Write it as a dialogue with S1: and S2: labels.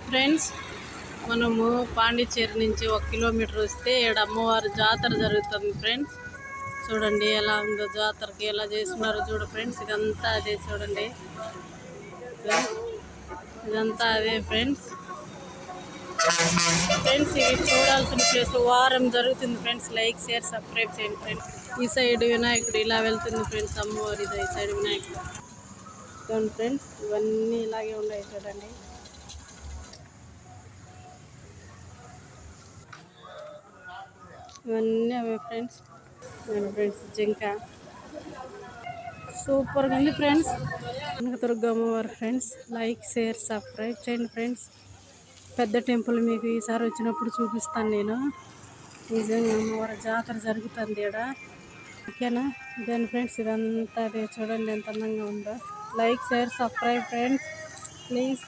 S1: Friends, మనము పాండిచ్చేరి నుంచి 1 kilometre వస్తే ఇక్కడ అమ్మవారి జాతర జరుగుతుంది ఫ్రెండ్స్. చూడండి ఎలా ఉందో, జాతరకి ఎలా చేస్తున్నారో చూడ ఫ్రెండ్స్. ఇదంతా అదే చూడండి, ఇదంతా అదే ఫ్రెండ్స్. ఫ్రెండ్స్ ఇది చూడాల్సిన ప్లేస్. వారం జరుగుతుంది ఫ్రెండ్స్. లైక్, షేర్, సబ్స్క్రైబ్ చేయండి ఫ్రెండ్స్. ఈ సైడ్ వినాయకుడు ఇలా వెళ్తుంది ఫ్రెండ్స్. అమ్మవారి ఈ సైడ్ వినాయకుడు చూడండి ఫ్రెండ్స్. ఇవన్నీ ఇలాగే ఉన్నాయి చూడండి. ఇవన్నీ అవే ఫ్రెండ్స్. ఫ్రెండ్స్ జింక సూపర్గా ఉంది ఫ్రెండ్స్. కనకదుర్గ అమ్మవారు ఫ్రెండ్స్. లైక్, షేర్, సబ్స్క్రైబ్ చేయండి ఫ్రెండ్స్. పెద్ద టెంపుల్ మీకు ఈసారి వచ్చినప్పుడు చూపిస్తాను నేను. నిజంగా అమ్మవారి జాతర జరుగుతుంది ఇక్కడ, ఓకేనా? ఇదేనా ఫ్రెండ్స్, ఇదంతా అదే చూడండి ఎంత అందంగా ఉందో. Like, share, subscribe friends please.